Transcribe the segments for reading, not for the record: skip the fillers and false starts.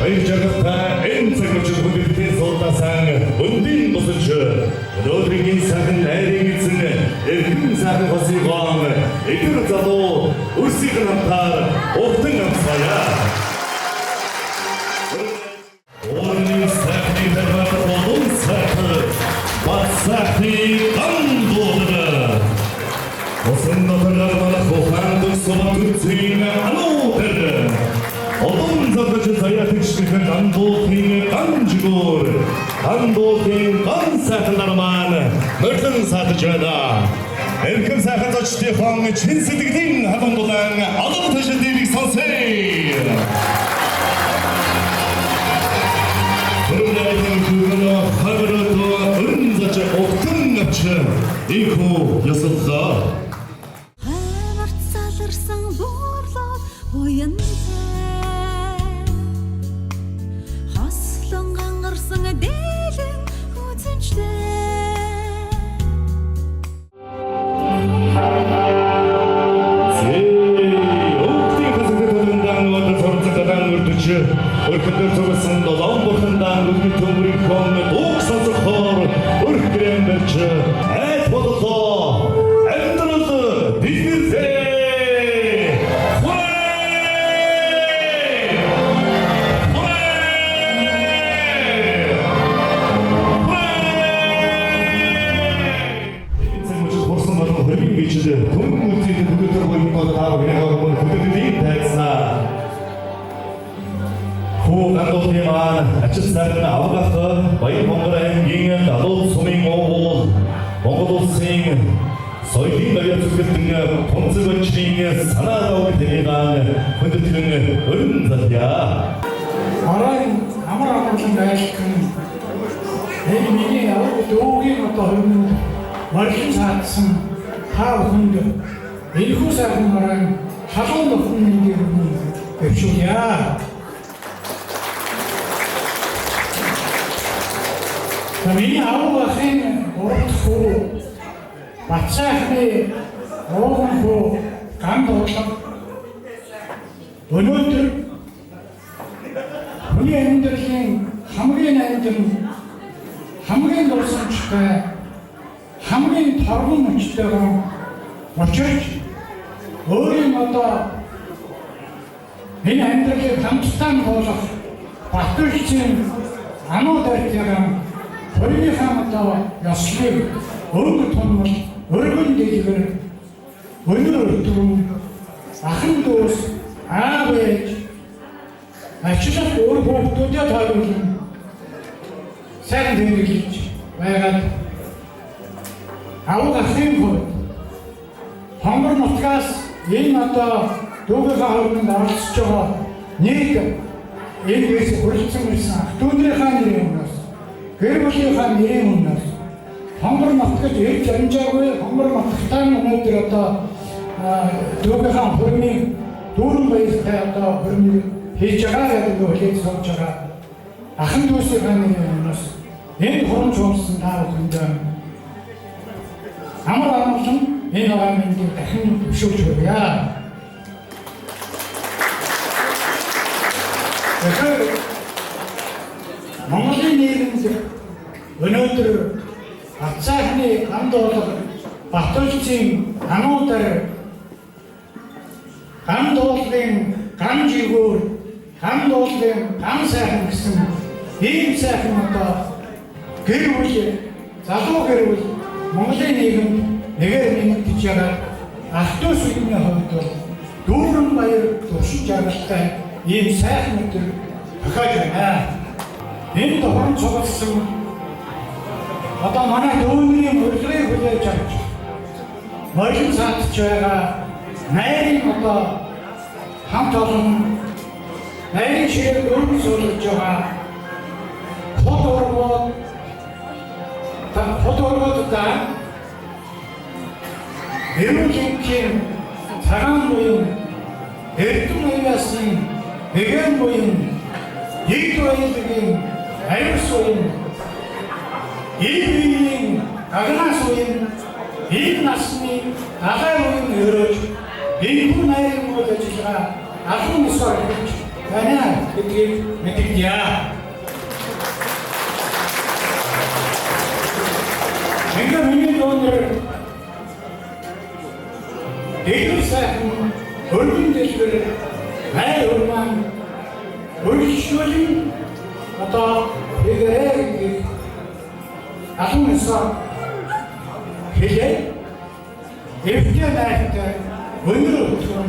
Баяржагта энэ цаг мөчид хүндэтгэн суултасан өндийн босч өнөөдрийн сайхан найрыг эзэн эрхэм сайхан хосыгоон эдгээр залуу өрсийн хамтаар ухтан амсгая. Орны сайхны дэрват болон сайхан бацсахны гандуудаа осын нотолар манах ухаан сумат үзэн ануудэр 어떤 자들이 자야틱시는 간도킹의 간주골 간도킹 간사들만 멀큰 사드자다 엘큰 사한 자치대 황 친스득딩 하던 도당 아동 터신 디빅 선생 그러려는 그거는 하늘도 은자체 옥등 납치 이코 여섯사 Өрхөдөр зүгсэн долоон бурхандаа үлгий төмрийн хон дуг сонсохоор өрхгрэм барьж айд бодлоо амьдрал дигэртэй болсон болон хөргийн бичил түмэн үлцийн бүдэтэр боёо тав гэрэгөө бүдэтэрийн тайцнаа Гандуултын ачис сайхан авгах баяр Монгол аймгийн Далуу сумын Монгол улсын соёлын баяр зүтгэлтэн тунцэг очрын санаа өгдөг хүндэтгэн өрн залъя. Арай амар амгалан байлгын энэ миний дуугийн хөрмөн маргин цаадсан та бүхэнд энэхүү сайхан маргаан халуун нөхрийн хөрмөн өвчүүя. Миний авахын урдхуу бацаахны роогонхуу гандуулах өнөөдөр хүний амьдралын хамгийн дурсамжтай хамгийн торгон мөчтэйгөө очиж өөрийн энэ амьдралыг хамтдаа болгох батгүйчийн ануудартайгаа Хөрийнхаа яслыг өргөд томол өргөн дэлгэр өнөр өдрөн ахын дүүс аав ээж ачилах өөр хүүхдүүдээ тааруулан сайн дэмжиж байгаад авах ахын хувьд хонгор нутгаас энэ дүүгийнхаа хөрөнд оролцож байгаа нэг энэ дэс хүрэлцэн байсан ах дүүнийхээ нэрийн өмнөөс гэр бүлийнхаа нэрийн өмнөөс хонгор нутгад ирж амжаагүй хонгор нутагтаа өнөөдөр дүүгийнхаа хөрмийн дүүрэн баяртай хөрмийг хийж байгаа гэдэг нь хүлээж сууж байгаа ахын дүүсийнхаа нэрийн өмнөөс энэ хөрөм чуулсан та бүхэнд амар амгалан энэ агамыг дахин төвшүүлж хүргье. Монголын нийгэмд өнөөдөр Бацаахны гандуулах Батулчийн ануудаар гандуулын ган жигүүр гандуулын ган сайхан гэсэн ийм сайхан гэр бүл залуу гэр бүл Монголын нийгэмд нэгээр нэгтгэж байгаа ах дүүс үеийн хувьд дүүрэн баяр туршиж жаргалтай ийм сайхан өдөр тохиож байна. Энэ тохиолдсон цугласан манай дүүнгийн урилгыг хүлээж авч морин цаадч байгаа найрын хамт олон найрын ширээ өргөн суулж байгаа хот ургуудаа эрүүлэнгийн цагаан буян эрдэм уяасын нэгэн буян ийг баялагын аюулс буян ийм агнаас буян ийм насны агаар буян өрөөж энэ хүн найрын бол ажиллагаа алхам ёсоор хийж байна гэдгийг мэдгийе. Ингээ миний өнөр дэглэр сайхан өргөн дэлгэр най өрман өргөшүүлэн одоо эгэрэг алан эсэ хэлээ эвдээ найтай өнөр өглөө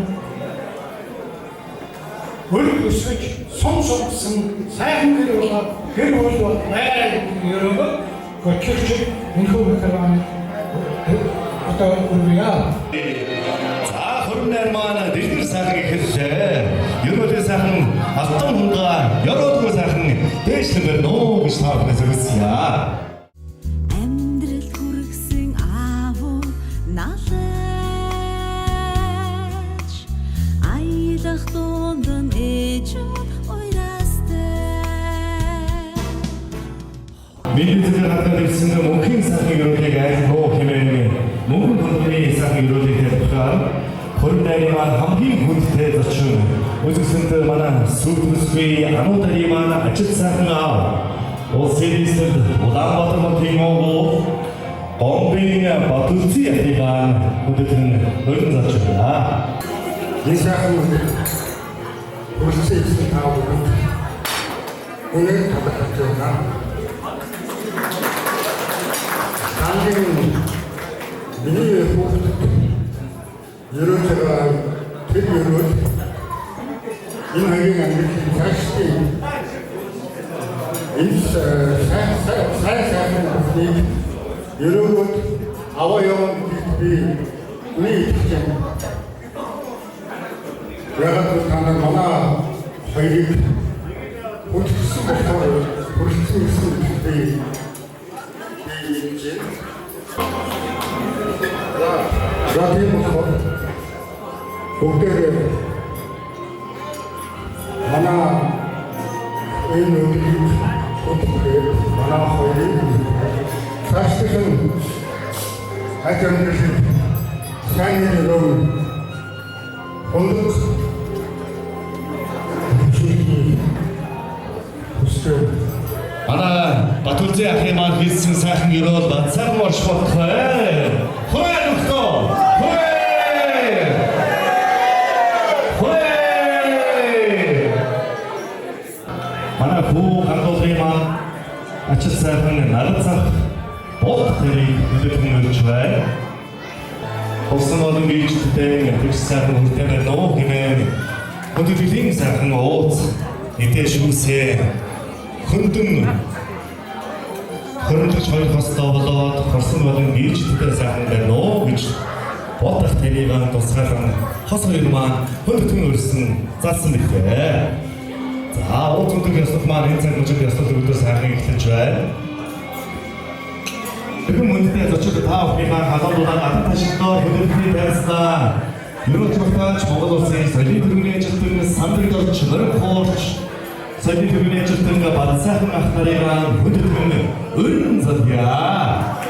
өрг өсгөж сум сумсан сайхан гэр болоод гэр бүл байр ерөнхий гоцчиж энэхүү микрофон одоо үргэлээ. За хөрнөр маань дэлгэр сайхан ихэллээ. Ер нь сайхан алтан хунгаа ёроодгүй сайхан дээшлэн байна уу гэж таахнаас өгсөн. Амьдрал хүргэсэн аавуу налж аялах дунд ээж уйрастай. Миний зэрэг хатад ирсэн мөнхийн сайхан ёроодыг айлгуу хэмээн мөнгөн хөндний сайхан ёроодыг хэлбэхээр хөрнөр маань хамгийн хүндтэй зочин үзэсгэлэнт манай сүлбэсгүй ануудары маань ажил сайхан аав. Улсын Улаанбаатар хотын Монгол Гомбын Батүрцэн ятган хүндэтгэн өрн зарч байна. Энэ сайхан улсын таав үнээр татах байна. Хамгийн миний хүүхэд ерөөсөө тэр ерөө энэ хоёрын амьдралын цаашдын энэ сайхан бүхнийг ерөөгд аваа яваа би нийт яагаад танаа манай хоёрыг утгсан болохоор хүрсэн би тийм болохоор бүгдээ манай энэ үеийг утгах манай хоёрыг цаашдын ажимдсан сайн нэрээр хондог Манай Батүрцэн ахын маань хийсэн сайхан ёроол бацаар марш бодхой. Хөөе нөхөө. Манай хүү хандуулгын маань ачил сайхан нарацах бод тэрийг хөдөлгөн өрж байна. Болсон олон биечтэй тэгш сайхан хүртээр нөө хэмээн хөдөлгөлийн сайхан ууц эдээ шүүсээ хөндөн хөрөнгөж хоёр хостоо болоод хорсон болон биечтэй сайхан байна уу гэж бодох тэрийг тусгаараа хос хоёр маань хөдөлгөн өрсөн залсан бихээ. За ууцундын яслах маань энэ цаг мөчөд яслах өдөр сайхан эхэлж байна. Тэгвэл мөндөд зочид та бүхнийхээ халуунуудаа гадаад ташилтаар хөдөлгөний байрснаа Ерөөч багтаач Монгол улсын соёлын төвийн ажилтны сандрыг орж мөрөг хуурч соёлын төвийн ажилтны бадсайхан ах нарыг хөдөлгөн өрн задъя.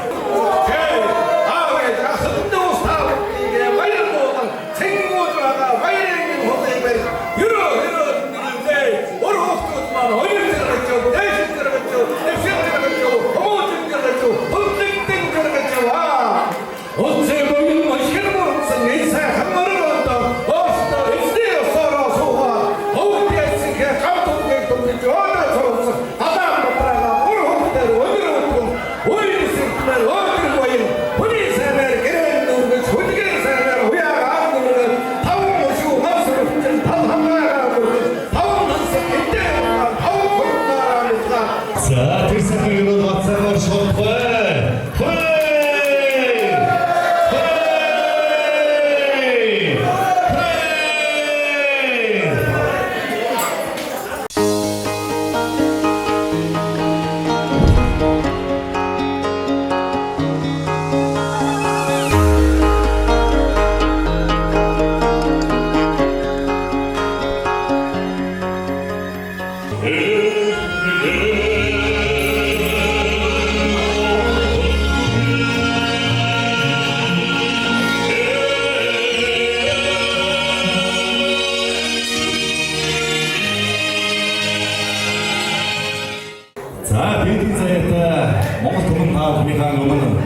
За бидний заяата Монгол түмэн та бүхнийхээ өмнө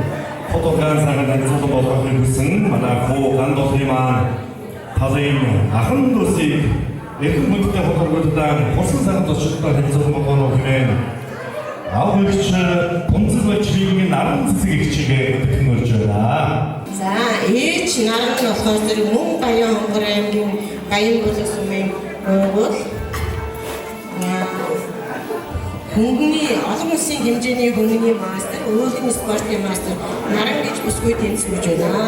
фотограф сайхан танилцуулан болгохыг хүсэн манай хуу гандолны маань талын ахан дусыг эрхэм хүнтэй фотографтаа хурсан сайхан тусчдаа танилцуулан болгоно хэмээн аврагч Тунцэл Бачгийн наран цэцэг их чигээ хөтгөнөрж байна. За ээж наран нь болохоор зэрэг мөн Баян хонгор аймгийн Баян бүлэг сумын бол хөнгөний олон улсын хэмжээний хөнгөний мастер, өөрийн спортын мастер наран гэж бүсгүй тэнцвэрж байна.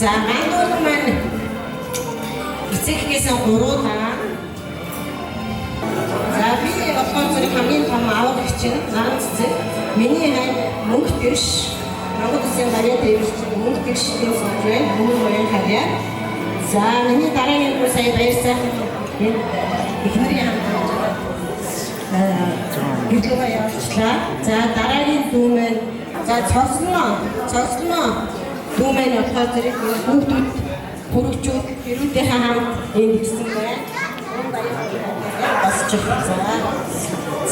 За гандуул маань эцэгхээс 3 таа. За би болохоор зэрэг хамгийн том аврагч чинь наран цэцэг. Миний хань мөнгө дэвш Монгол Улсын гараа дэвшиж мөнгө дэвшийн суврын мөнгө баян харьяа. За миний дараагийн бүр сая баярсан ихнэрийн хамт гэрлүүгээ явуулчлаа. За дараагийн дүүмэн за цослоо дүүмэн болохоор зэрэг хүүхдүүд хөрөгчүүд хэрүүдийнхээ хамт энд ирсэн байна. Басчих.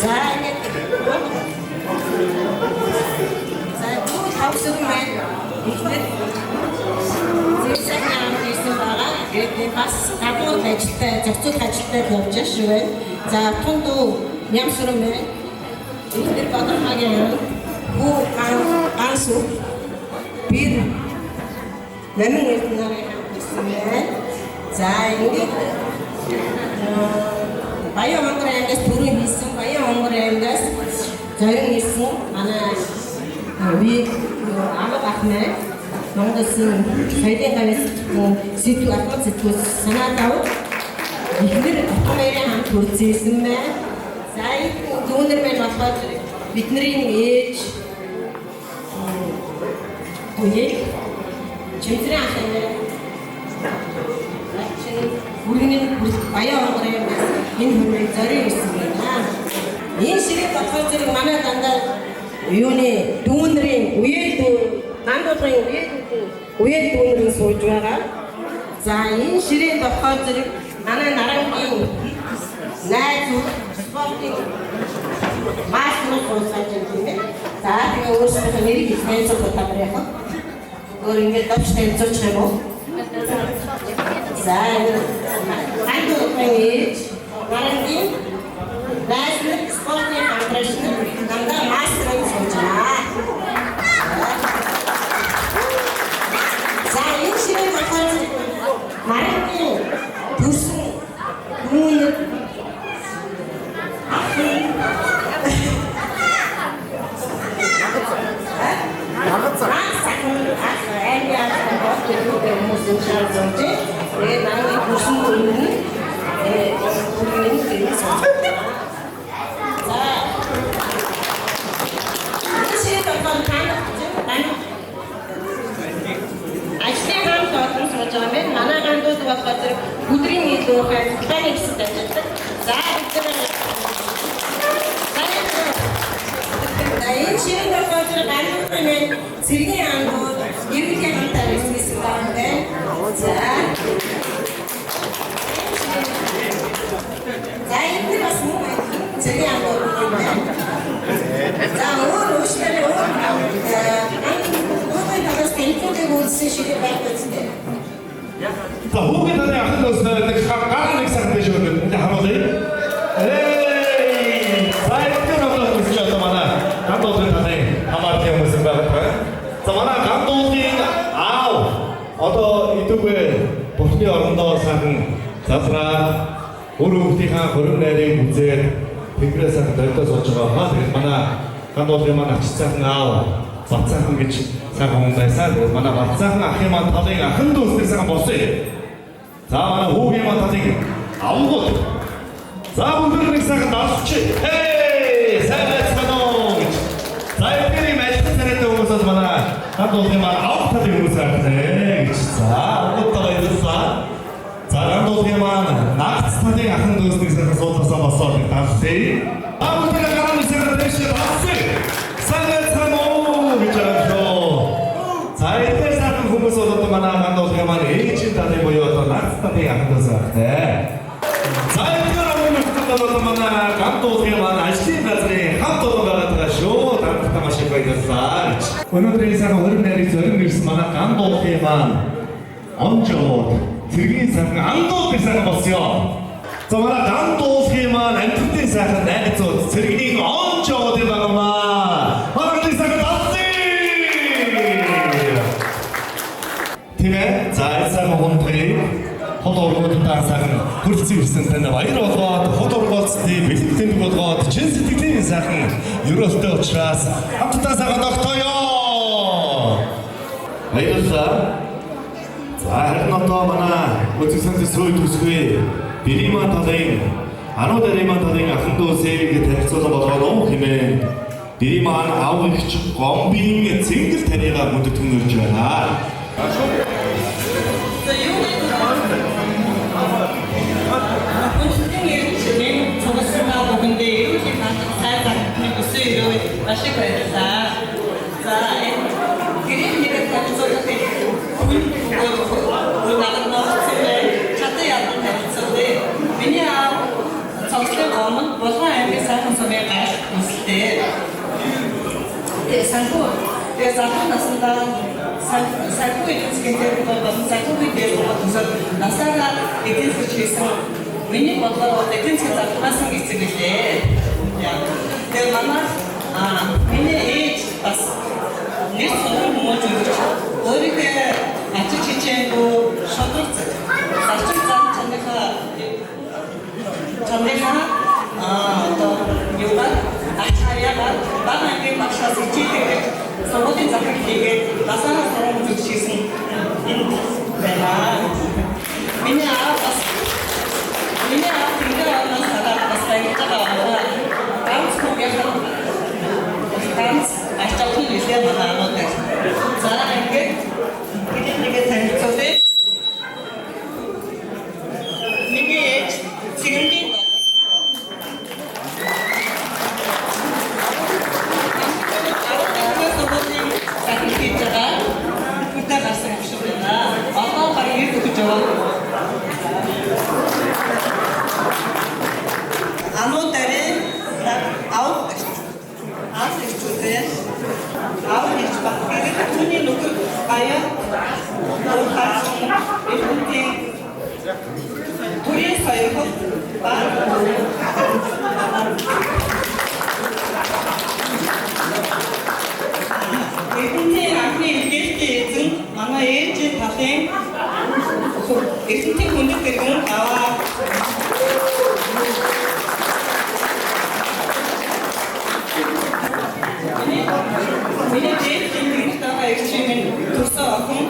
За ингээд хавсаг маань ихтэй зэрэг хамт ирсэн байгаа. Тэгээд бас гадуур ажилтай, зохицуулах ажилтай явж шүү байна. За тунд Нямсрам байна. Ихтэй Бадархагийн хүү ансуу бир намын эрдэнэрийн хамт ирсэн байна. За ингээд Баян хонгор аймгаас түрүү хийсэн Баян хонгор аймгаас зорин ирсэн манай би амаг ахнаа Монголын соёлын гавьяас сэтгүүл ахмад сэтгүүл санаа давж ихнэр хоёрын хамт хүрсэн байна. За энэ дүүнер маань болохоор бидний ээж үеийг чимтрэн ахнаа бүргийн Баян хонгор аймгаас энэ хүмүүс зорин ирсэн байна. Энэ ширэт болохоор зэрэг манай дандаа юуны дүүнэрийн нандуулгын үеэл дүүнэрийн сууж байгаа. За энэ ширэт болохоор зэрэг манай нарангийн найз спортын мастер суусаж юм байна. За тэгээ өөрсдөө нэрийг хэлцүүлэх таамаг. Өөр ингээд төвчтэй зөвч юм уу? За англи нарангийн National Sporting Federation nanda master sochna. Za in shire makar marani dusun moon өдрийн нийлүүхээр планик хийсэн ажилладаг. За энэ шинэ тохиолдол ганцхан цэргийн ангууд ерөнхий хамтаар ирсэн байна. За энэ бас мөн цэргийн ангууд байна. За өөр өшмөр танаас телефоныг үзсэн шиг байна. За хүүхэд таны ахын дус гараа нэг сар дэш өгöd энэ харуулъя. Сайдэр одоо үзэж байгаа манай гандуулын таны хамаарч хүмүүс байгаа. За манай гандуулын аав одоо идэвхтэй бурхны орондоо сайхан засраа өөр хүүхдийнхээ хорин найрыг үзээд тэнгэрээс сайхан дөрөвдөө сууж байгаа. Тэгээд манай гандуулын маань ач сайхан аав Бацаахан гэж сайхан хүн байсан. Манай Бацаахан ахын маань талын ахын дүүстэй сайхан болсон. За манай хүүгийн маань талыг авгууд. За бүгд нэг сайхан давч. Сайхан гэж. За энэ мэдлэг царайтай хүмүүсээс манай гандуулын маань авах талын хүмүүс байна. За бүгд баярлалаа. За гандуулын маань нагц талын ахын дүүстэй сайхан суулгасаа босоод тавьсан. Бүгд гарааны сайхан дэвшээ авсан. За энэ сайхан хүмүүс болоод манай гандуулын маань ээжийн талын буюу одоо нагц талын ахнаас ахтай. За энэ болоод манай гандуулын маань ажлын газрын хамт баярлалаа. Өнөөдрийн цаг өрн нарыг зорин ирсэн манай гандуулын маань онжоод цэргийн сайхан андууд гэсэн сайхан болсё. За манай гандуулын маань амьтдын сайхан найзууд цэргийн онжоод байгамаа. Манай сайхан талцээ. Тэмээ за сайхан хүндрийг хол ургуудаа сайхан хөрцөн ирсэн тань баяр болгоод хол ургуулцны бэлтгэдэг болгоод чин сэтгэлийн сайхан ерөөлтэй учраас хамтдаа сайхан тогтоё. Баярлалаа. За харин одоо манай үзэгсэнт сүйд үсгүй Бириман талын Анууд Ариман талын ахын дүүсийг танилцуулан болгоно хэмээн Бириман аавч Гомбын цэнгэл танигаа мөндөд түнэрж байна. Миний бодлоор эдийн засгийн зарчмаас эцэг гэлээ. Тэр манай миний ээж бас нэг сонирхол хүмүүс өгч өөрийнхөө ажил хичээнгүй шодрог зарчим зам чанараа одоо юугаар ачааягаар багаангийн багшаас хичээдэг сургуулийн захирал хийгээд насаараа сургууль үзүүлсэн байна. Миний аав tinggal orang sadar pasal kita kalau kans mungkin kans acak tu bisa mana ada. Cara ini kita tengok tu. Ini sini. Kita rasa sudah. Apa hari itu jawab. Анууд Ариман аав ихтэй аав их багтдаг түүний нөхөр баяа өөрхөн түрийн соёлд Эдний анхны илгээжтэй эзэн манай ээжийн талын эзэнтийн хүндэт гэргэн аваа Миний дэвтэрийн тага ичмэн төрсөн охин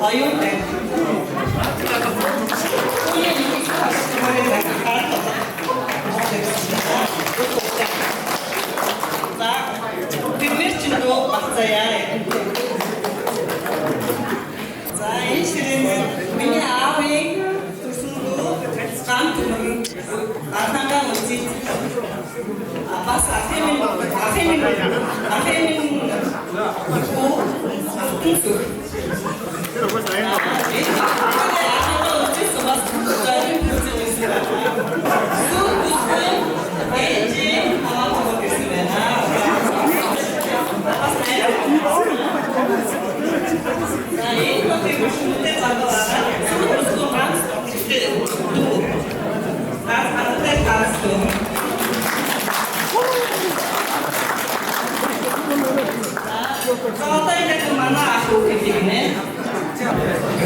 аюун байна. Түүний нэг хасмарын хаад. За, тэрнэр чинь дөө бацаяа. За, энэ ширэн миний аавын төрсөн дөө ганц нэг атангаа үзий. Бас ахын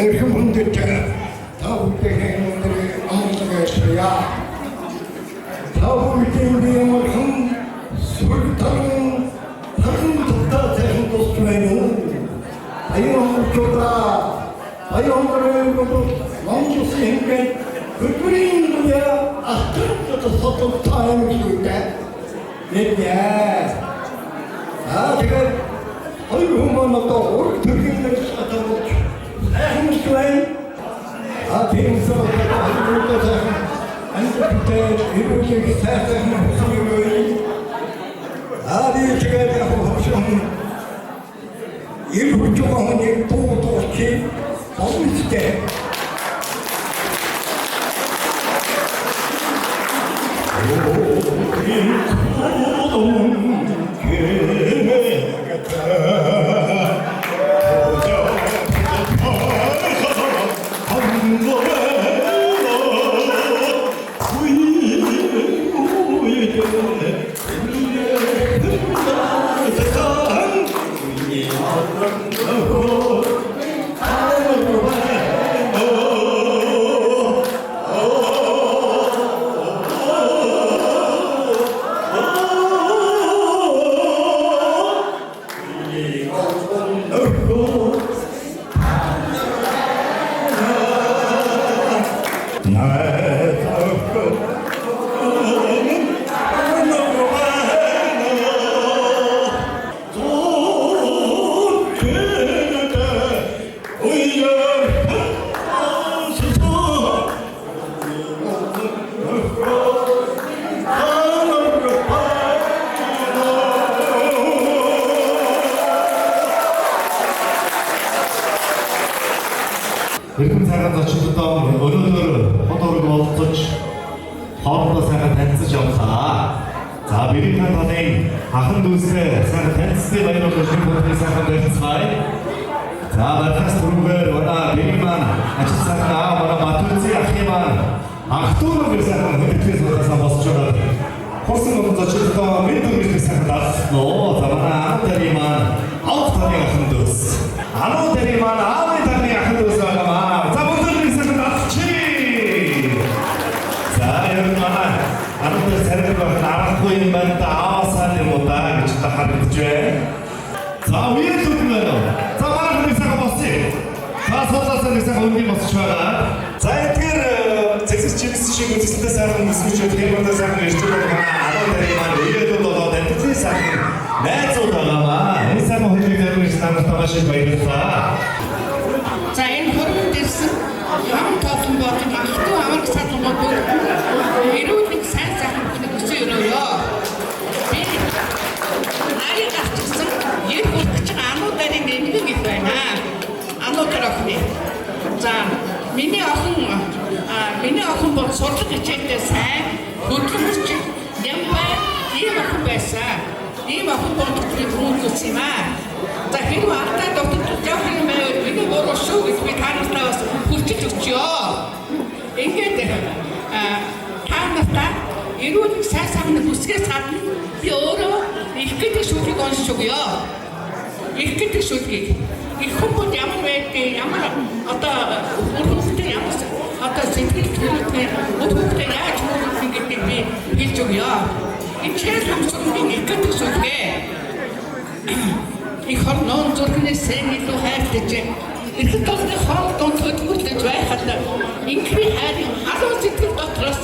Эрхэм хүндэт та бүхэн өнөөдөр амлага яшрая. Та бүхэн биемхэн сүртэн тагтаа тохтойно. Аюун монголсын гүрийн я ахтарт сотод таам хийдэг. Тэгэхээр аюун одоо төргийн атамж Ahmedway, тийм сороктой антиптэй ирүүл сайхан хүмүүсийн ари тэгээд хөвшөн ирүүл жоохон тууч болчихтэй. Иргэн цагаан зочдтой өнөөдөр хотоорог болцож хоорондоо сайхан танилцж явлаа. За бидний танхимын ахын дүүсээ сайхан танилцсан баяр хөөрхөн бүхний сайхан барьцгаая. За барьцаас түрүүгээр манай бидний маань ажил сайхан манай Матүци ахын маань ах トゥ нэг сайхан хөдөлгөөс удаасаа босч байгаа. Хосон гол зочдтой мэд дүрмийг сайхан дасноо. За манай аавтары маань аавтары ахын дүүс. 아노데리 만 아메다니 아크도사가마 자본들이 있으면 낫지 자 여러분 아노데 세르가 나라고 있는 다아사니 못다 미쳤다 하는 주에 자 위에 두면요 자 말하는 의사가 뭐지 자 소자선 의사가 온게 뭐지 좋아라 자 이렇게 잭스 치미스식 우지스데 사람 무슨 좋게 본다 사람 이쪽으로 아노데리 만 위에도 더 덴트리 사람 내조다가마 의사가 흘리는 의사가 타마시 바이르사 За энэ хөрөнд ирсэн ямар тоолсон болон ахтуу амар садлууд эрүүл сайн сайхан хүсэж өрөөё. Би нарийн авчихсан ер хөлтч ануударын нэмэг их байна. Ануудаар охины. За миний охин бол сурдаг хичээлдээ сайн хөдөлмөрч нямбай ийм охин байсан. Ийм охин бол хүмүүст юм аа. За хэрвээ ардаа доктор явах юм байвал миний бороо шүү гэж би танартаа бас хүчиж өгчөө. Ингээд та нартай эрүүл сайн сайхан хүсгээс гадна би өөрөө их гэдэг шүлгийг онцож өгье. Их гэдэг шүлгийг. Их хүмүүс ямар байдгийг ямар одоо өөрөөсөө ямар одоо сэтгэл төрөлтэй өөрөөсөө яаж өөрөөр гэдэг би хэлж өгье. Энэ чигээр хамсрын их гэдэг шүлгээ. Ich habe noch so eine Szene, du hättest ich habe doch nicht Hand und Hütte байхад инкри хайр халуун сэтгэл дотроос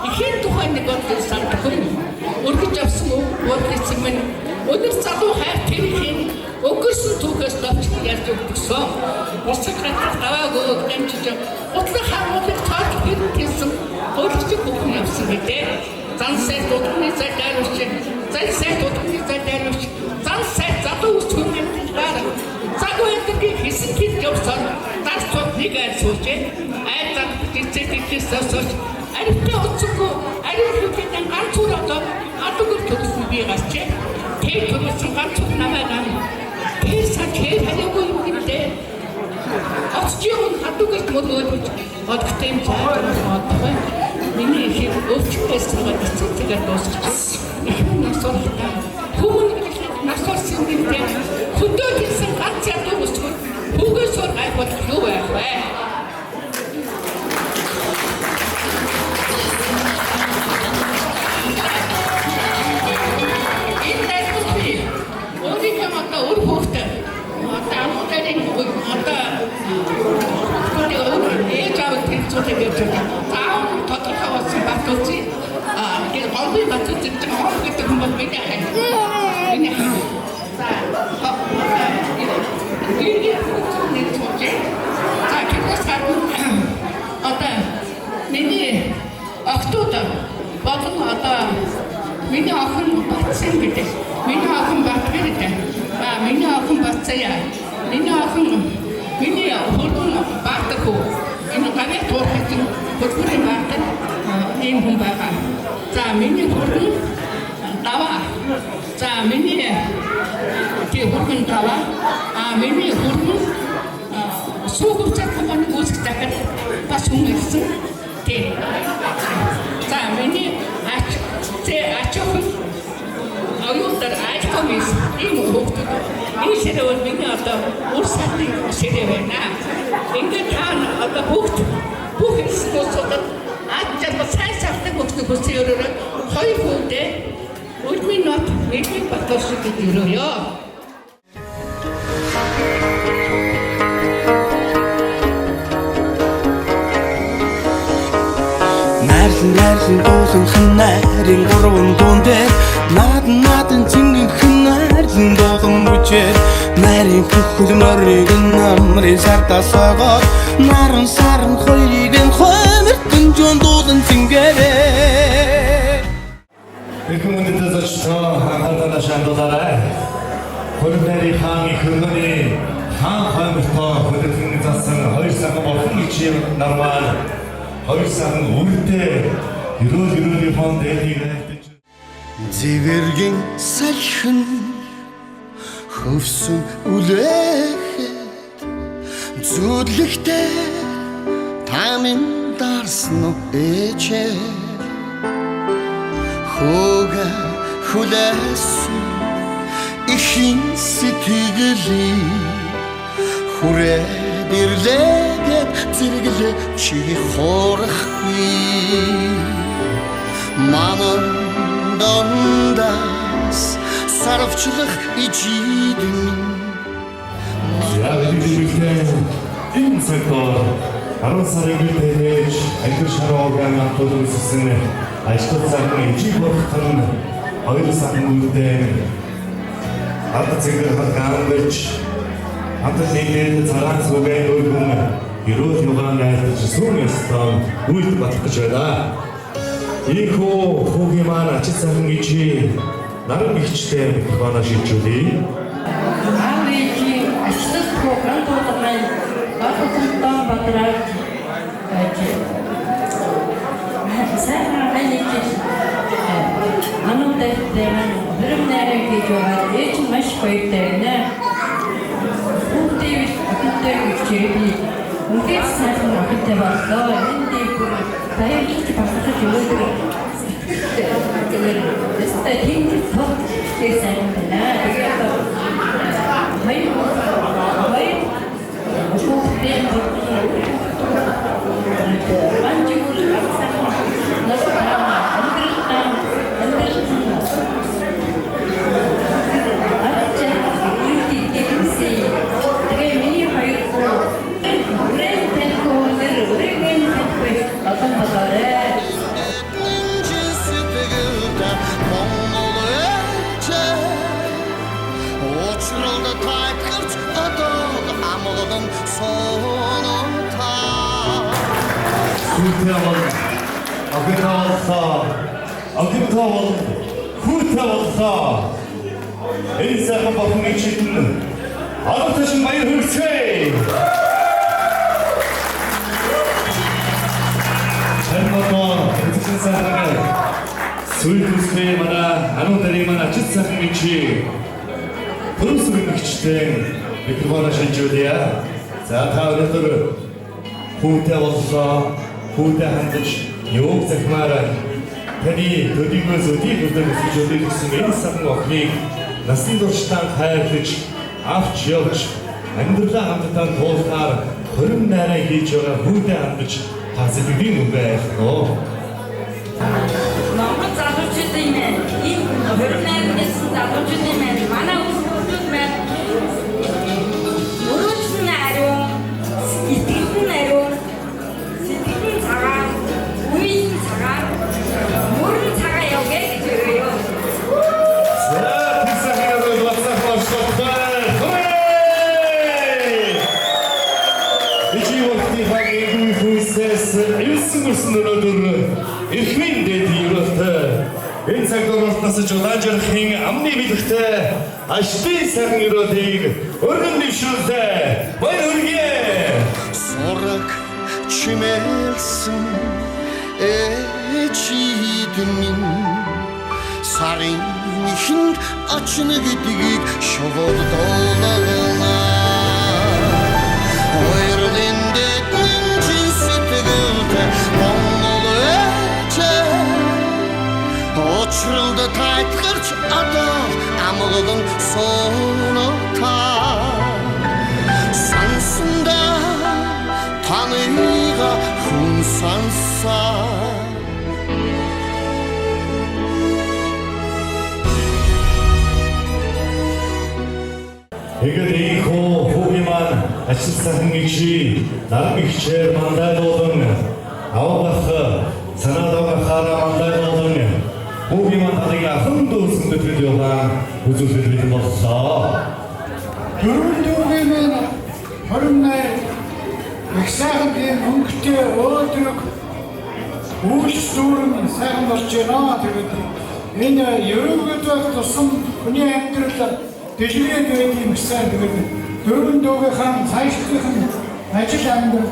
ихээр тухайн нэг бодлыг сандах юм. Өргөж авсан өөрөөс минь өнөр залуу хайр тэрхийн өгөрсөн түүхээс давч ярьж өгсөн. Босч хатах таваагүй гэмчиж утлах хамгаалах цааш хийсэн өөрчлөлт бүхэн явсан гэдэг. Зансай дутны зайдааруулж, зайсай дутны зайдааруулж, зансай залуу үсгүүрийн дараа. Загуу энтергийн хийсэн хит явсан. Тасцод нэг айсууч. Айдад гисэтгэж сосож, арилтаа уцгүй, арилтаа ганц ураад адууг төлсөн би гарч. Тэг төлсөн ганц намайг тэр сачээ хариугүй юм гэдэг. Очиж адууг мөрөөд одгтой юм цаадаа. Миний их өвчнөөс цэцэгээр дуусчих. Их насуртаа. Хүмүүн насурсан гэдэг хөдөө хийсэн ганц ядуу өсгөл бүгөөсөө гайхвал юу байх вэ? Энэ дэвтэрч өөрийнхөө одоо өөр хүүхдээ одоо амтарын одоо ээж аваад тэнцүүтэй гэж таав тодорхой болсон батууч гээ голби батууч гэдэг хоо гэдэг юм бол бид яах вэ? Энэ за одоо миний октод болон одоо миний охин батсан гэдэг. Миний охин батгай гэдэг. Миний охин батсая. Миний охин миний хөргөн баатах уу. Энэ гавь туурхаж хөргөний баатах ийм хүн байгаа. За миний хөргөн даваа. За миний хөргөн даваа. Миний хөргөн сүүгүүцэх хүмүүс үүсгэж дахиад бас хүн ирсэн. За миний ачаах Томис ийм хүүхдүүд энэ ширээ бол миний одоо үр сатын ширээ байна. Ингээд таана одоо бүх хэсгүүсүүд ад жаргал сайн савтай хүүхдүүд бүсээрээ хоёр хүүхдээ үлмийн нот нэгний батаршиг гэж өрөөё. Найрлан дуулан хайрын гурван дуун дээр наадан цэнгэн хайрлан дуулан бүжээр нарийн бүхэл морийг намрын сардаас огоод наран саран хоёрыг хоймертон жон дуулан цэнгэрээ Ирхэн үндэтэй зочдоо анхаарал шаардлагаарай. Хөрөмний хааны хөргөний хаан хоймортой хөдөлгөөний засан хоёр сахан болсон гэж нормал. Хоёр сахан үрдээ ерөөл фонд эдийг хайртаж Зэвэргийн салхин хөвсөн үлээхэд зүудлэгтэй тамин дарсан ээжээ Хөөга хүлээсэн ихийн сэтгэлийн хүрээд ирлээгээд зэрэглээ чи хоорхгүй Манан дондас сарвчлах ижидэн яг дижитал энэ сектор 10 сарын үеэж ажил шаруугаар хамтуулсан ажил цагны ижиг болох хоёр сарын үедээ ард зэрэг хангамж хамтлагийн цагаан сүгэн өргөн ерөөл югаан айлтж сүмэстэн үйл батлах гэж байна. Ийхүү маань ачиж сайн гэж наран ихчтэй микрофоноо шилжүүлээ. Авигийн ачлал програм тоглоомын батлалтаа батраад сайн анийч ануудтай бэрмнэрэг гэж байгаа ээж маш баяртай нэ. Хүүхдээ чирэби үнээр сайхан ахтай боллоо. Энд бүр баярлаж багсаж өгөөд тэгээд өстэй тийм фото хийсэн байна. Тэгээд Хутавалса энэ сайхан бохны читэн аргач баяр хүргэе. Чанмаа эцэг сайхан сүлбүсээ манай ануударын манай ачиж сайхан гэж төрөсгөлөгчтэй микрофоноо шилжүүлье. За та өнөөдөр хутавалса хутаа хандаж юу захмаараа Таны төдийгөөс өдийг өсөж өгсөн энэ сахан охиныг насан туршдаа хайрлаж авч явж амьдралаа хамтдаа туулахаар хорин найраа хийж байгаа хүүтэй хандаж та сэтгэлийн үг байлгоо. Монгол залуучуудын ийм хорин найрагч залуучуудын манай хүүхдүүд маань өрөөжн ариун итгэн ариун сэтгэн цагаан үеийн цагаан мөрөн цагаан явгээ гэж өрөөё. За тиймээ лацах болчихлоо. Ичи워хти хагийн хүсээс юусэн өнөөдөр эрхмийн дэд юутай энэ цагтаас жолооч ярихын амны бэлгтэй ашигын сайхан өрөөдийг өргөн дэвшүүлээ. Баяр хүргэе. Сураг чимэлсэн ээжидэн сарын ихэнд очно гэдгийг шовод дуулаа. Ойрлын дэдэн сэтгэлд Монгол ээжээ очролд тайтгарч одоо амгалан сууната сансанда таныга хүн сансаа Ингээд ийхүү хүүгийн маань ажил сайхан гişи наран гихчээр мандал болон авгах санаадаа хаараа мандал болон хүүгийн маань талыг ахан дүүсэн төдөл яваа үзүүлэлт боллоо. Дөрвөн дүүгийн маань 28 их сайхан тийм өнгөтэй өөдрөг үйлс дүүрэн сайхан болж байна. Тэгээд энэ ерөнхийд тусам хүний амьдрал дэлгэрээд байдгийг сайн тэгээд дөрвөн дүүгийнхэн цаашдынхан ажил амьдрал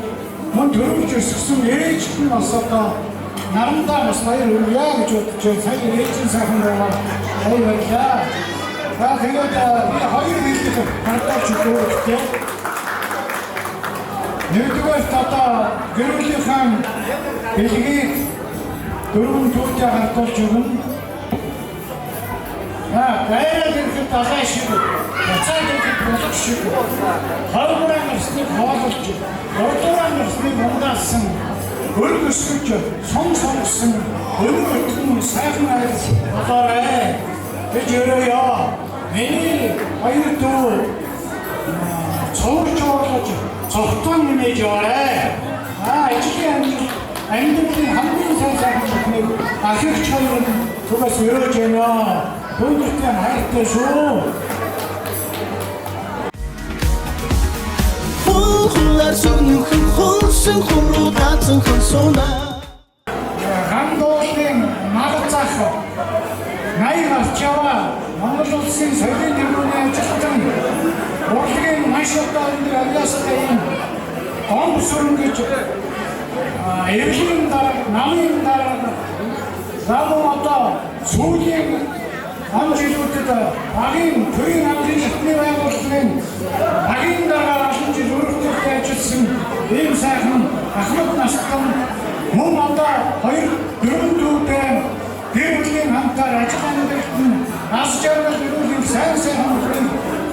мөн төрөвч өсгсөн ээж нь бас одоо нарандаа бас баяр хүргье гэж бодож сайн ээжийн сайхан байгаа баярлалаа. Тэгээд би хоёр хэлдэг хандаж өгөөтэй. Нэгдүгээр одоо гэрүүлийнхэн дэлгийг дөрвөн дүүтэй хандуулж өгнө. Гайраад ирэхэд далай шиг, буцаад ирэхэд булах шиг, хавраа нарсныг хоололж, урдуураа нарсныг ундаасан, өрг өсгөж, сонгосон, өнөр өтгөн сайхан айс болоорой. Гэж өрөөё. Миний хоёр дүү цогч орлож, цогтон нэмэж яваарай. Ажлын амьдралын хамгийн сайн бүхнийг ахигч хоёр нь түгээс өрөөж байна. Бүгдтэй хайртай шүү. Хулар сүнхэн хулсан хуруу таацсан хэн сууна Гандоолын малцах 80 арчава Монгол улсын соёлын төвлөрийн ажилтан урлагийн маш одоо энэ авьяастай юм гомсрон гэж эрхийн дараа намын дараа заавал одоо сүүлийн амжилтууд багийн төрийн амжилт ихний байгууллагын багийн дараа олон жил өргөдөлтэй ажилласан ийм сайхан Ахмад Настан мөн одоо хоёр дөрвөн дүүтэй гэр бүлийн хамтаар ажил амьдралд нь нас жаргал өргөлийн сайн бүхнийг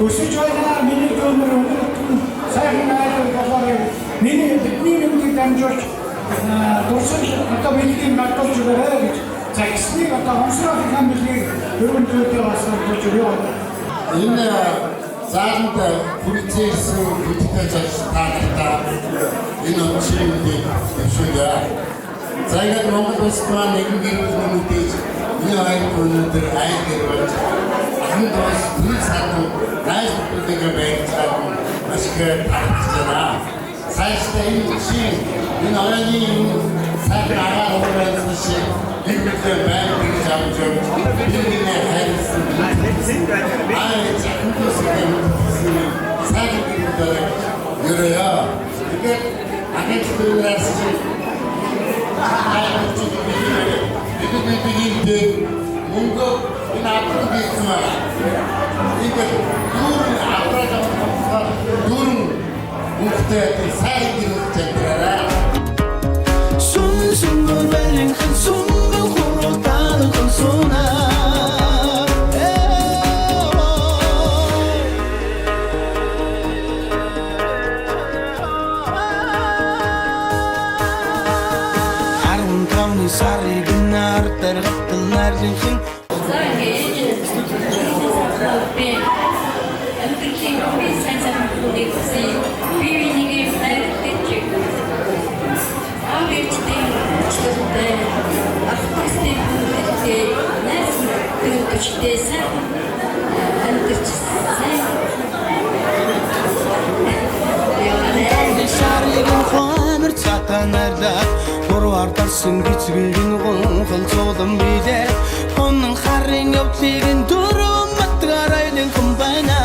өсөж байгаагаар миний гомор өнөртөн сайхан найдвар болоорой миний нэмийг дамжуулж дурсал одоо бидний магтуулж өгөөрэй гэж Загсны одоо онцлог хамтлагийг дөрвөн дүүтэй бас болж өгөө. Энэ зааланд хүрээсэн бүтэц ажиллагаатаа энэ онцлогыг дэвшүүлээ. Цагаат Монгол улс маань нэгэн гэр бүлийн мэдээж энэ хоёр өнөөдөр айн гэр болж хамт бас бүр садан найз бүтээгэр байж маш их таалагдана. Сайжтай энэ чинь энэ оюуны сайхан агаар уурайсан шиг Никогда байг гэж авч бидний хайрсан ерөөё. Тэгээд агентлагаас бидний мөнгө энэ апраг гэсэн байна. Тэгээд дөрвөн мөнгөтэй сайн гэрэл чадвараа. Сүнсэн бүрэн хэнсүн Дарсан гизгэн гонхол зулам бидээ хонн харын явдлыг дөрөв матгарайлын комбайна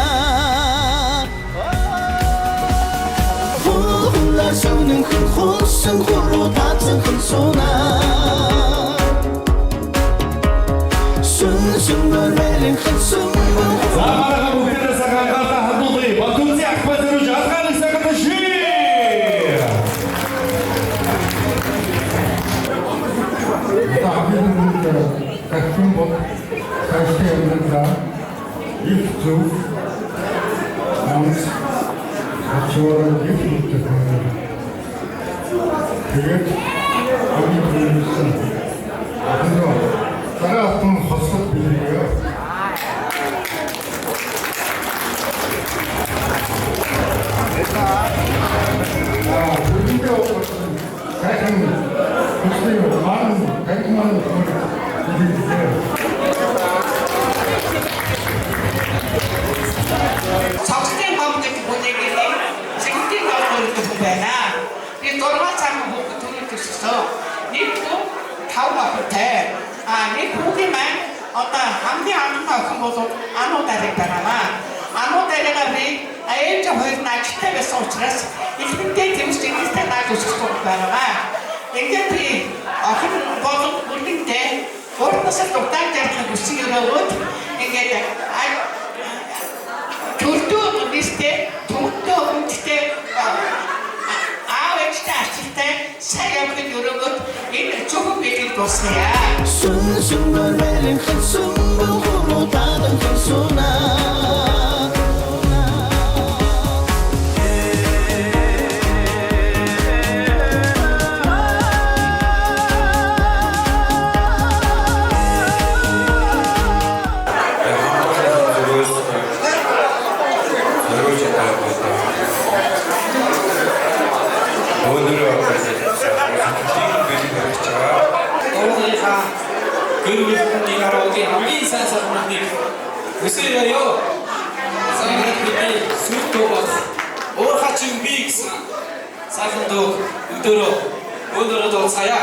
хулар сүнэн хулсан хуруу таацсан хэн сууна сүнэн мөрөлэн хэн сууна Замараа бүгдээ сагаалгаа хадуулъя. Батүнци ахбазруу жалгааны сагаташи. Как амьдралаа их зөв намс ачуураа их үүдэг. Тэгээд хамгийн түрүүсэн одоо тараатан хослог билээ. 우리가 가장 글쎄요 많은 깔끔한 석수된 마음대로 보내기에 생긴 마음을 또 보내나 이 돌아가자면 먹고 돈을 주셔서 니도 타오가 못해 니 고기만 어떤 함께 안 하고 뭐도 안 오다랬다나 안 오다래가 왜 아예 좀 나 기타에 써주라서 이렇게 재밌게 나도 싶었다나 이게 아픈 것도 모르는데 어디서 또 땅자를 쓰려고 이게 교도 리스트에 돈도 문제 아외치 다칠 때 사용은 이런 것 이런 조금 얘기를 보세요. 순순한 매일 한 순간으로 다른 한 순간. 그분이 가라오게 хамгийн сайн салбарыг өсөё. Санагддаг сүртөө уурхачин би гэсэн салбарт өдөрөө дуусая.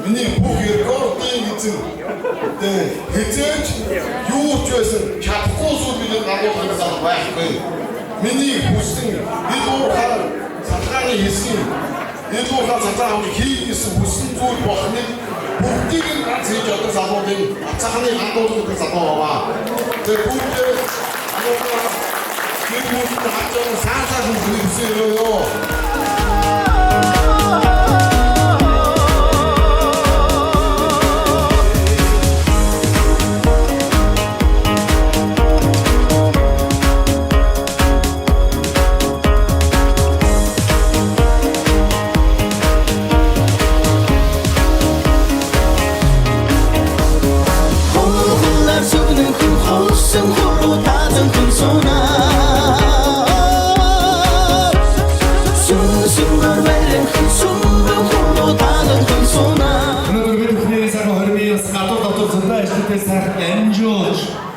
Миний бүх рекордын эзэн хэзээч юу ч байсан чадахгүй зүйлийг агуулгаас байхгүй. Миний хүссэн илүү цацгааны хийсэн илүү цацгааны хийсэн хүссэн зүйл болохныг бүгдийг нь ганц хийж одоо залуудын цацгааны хандуулгыг залууваа. Тэр бүгдээ агуулгаас гэрүүл хатсан саасаа хүсэё.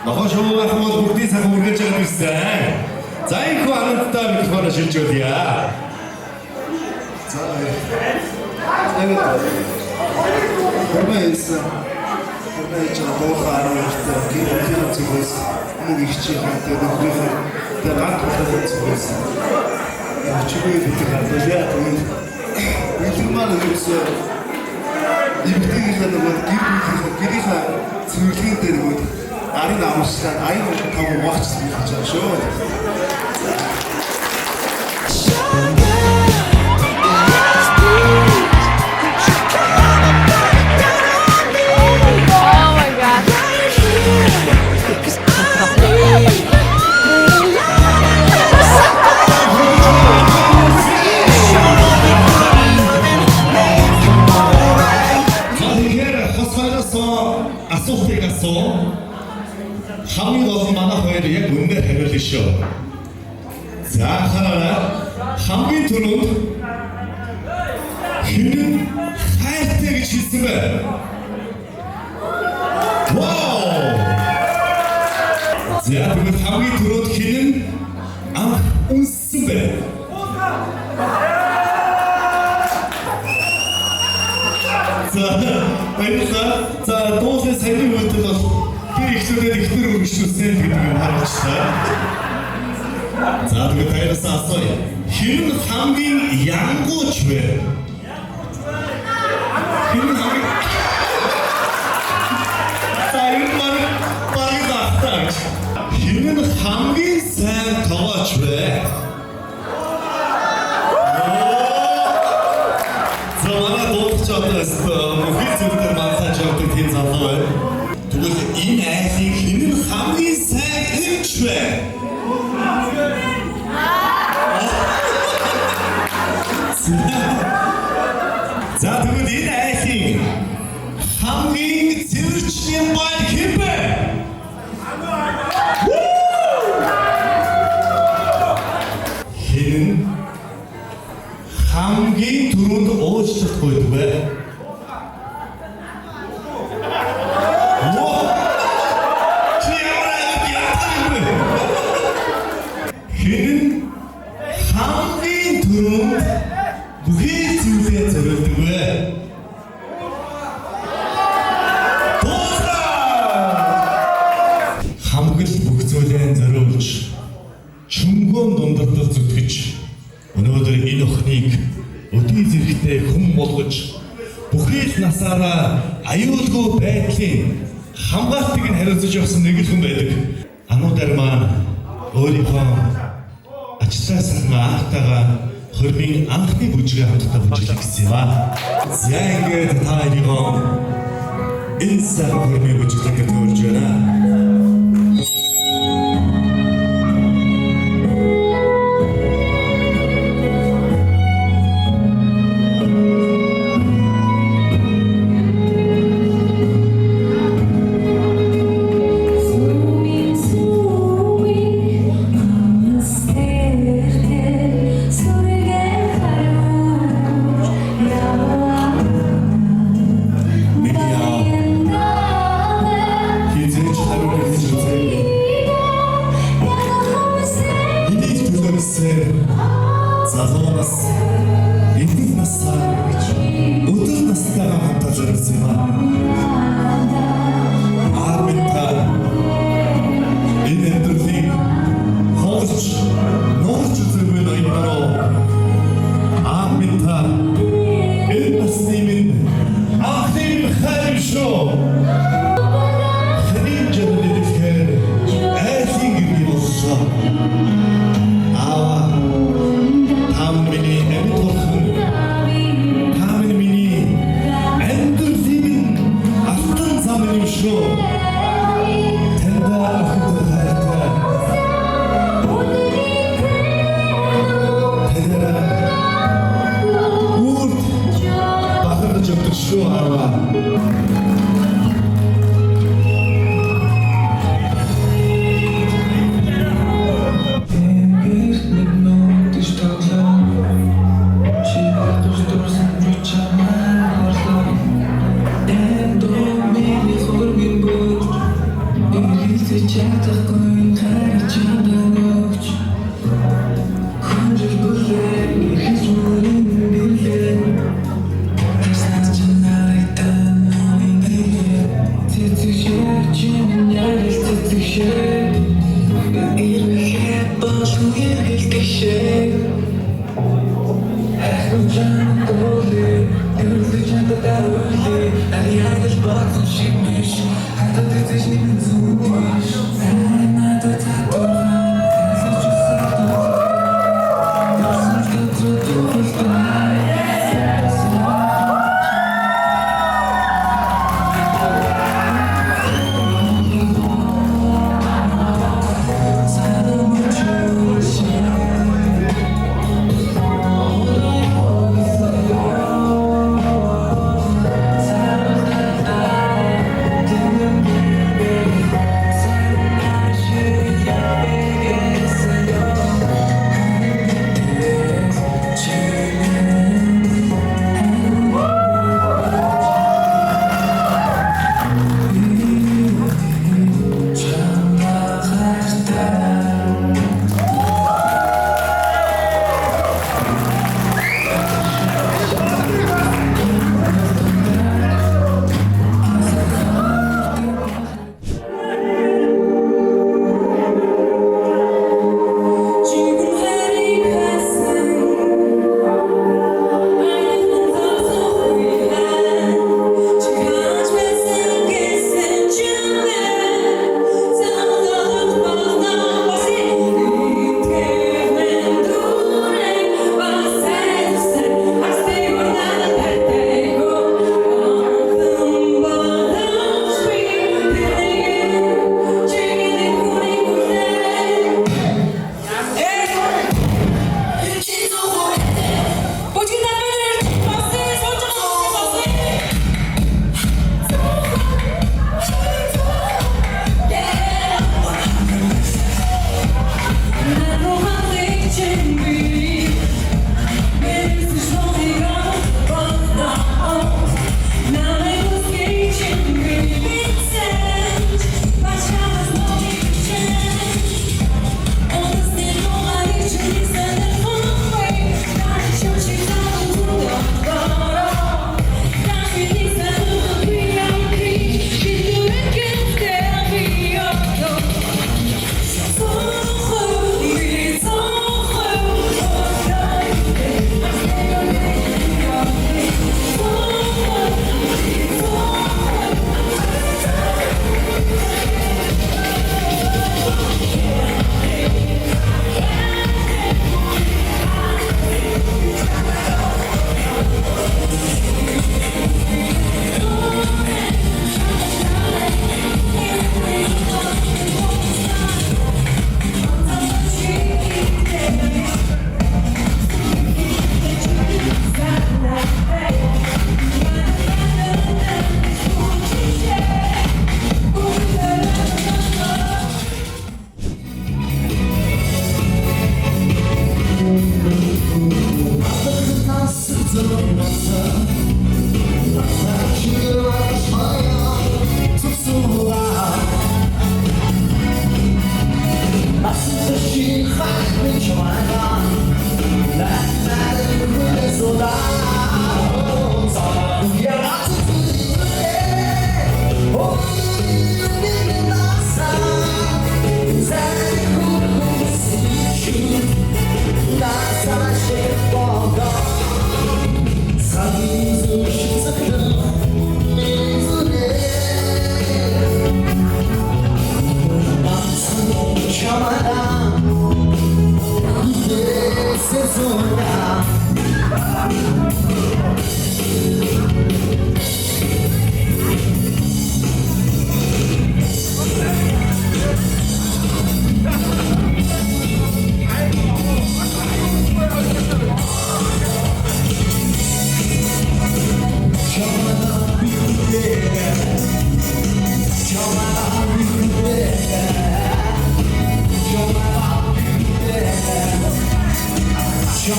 Нохоо шууд ахмад бүгдийн цаг үргэж байгаа гэсэн. За энэ хүү анантаа микрофон шилж өгье. За. Хэмээс боохаар гэрээ зүгээс нэг их чихэнтэй нөхрийнхээ тэр ганц хөлөө зүгээс чигээр бүтэх хадгалаа түнд илэрмаар өгсөн ibtigil нэг гэрийнхээ цэвэрлэгийн дээр нэг арын амсгал аян тав угаач хийж байгаа шүү. Хосфайрас асуултыг асуу. Хамгийн гол манай хоёр яг үнээр хариулна шүү. За хараа. Хамгийн түрүүнд хэн хайртай гэж хэлсэн бэ? Вау! За тэгвэл хамгийн түрүүнд хэн анх үнсэн бэ? За дуусын сайн үйлдэл бол тэр ихлүүдэд ихтер өргөжлүүлсэн гэдэг юм харагдсан. За тэгээд хоёроос асууя. Хэн хамгийн янгууч вэ? Хэн хамгийн Хэн хамгийн сайн тоглооч вэ? За манай дууч одоос мөхий зүйлээр мансаж явдаг тийм залуу байна. Тэгвэл энэ айлын хэн хамгийн сайн эмч вэ? За тэгвэл энэ айлын хамгийн зэрэгчлийн баяр хэн бэ? Хэн хамгийн түрүүнд уучлалт гуйдаг вэ? Хэн хамгийн түрүүнд бүхий зүйлээ зориулдаг вэ? Хамгийн бүх зүйлээ зориулж чөмгөөн дундардал зүтгэж өнөөдөр энэ охиныг өдий зэрэгтэй хүн болгож бүхий л насаараа аюулгүй байдлын хамгаалтыг нь хариуцаж явсан нэг л хүн байдаг. Ануудар маань өөрийнхөө ажлаа сайхан аахтайгаа хөрмийн анхны бүжгээ хамтдаа бүжиглэх гэсэн юм аа. За ингээд та хоёроо энэ сайхан хөрмийн бүжиглэхэд төрж байна. Залуунаас эдгээр насаа өдөр настайгаа хамтаа зориулсан юм аа. Арминта энэ өдрийг хоолж нууц зүрхээ ноёроо Арминта энэ насны минь ахтын хайшоо хэнийн жадэлэхээр айсин гэрээ болсон.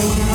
Thank you.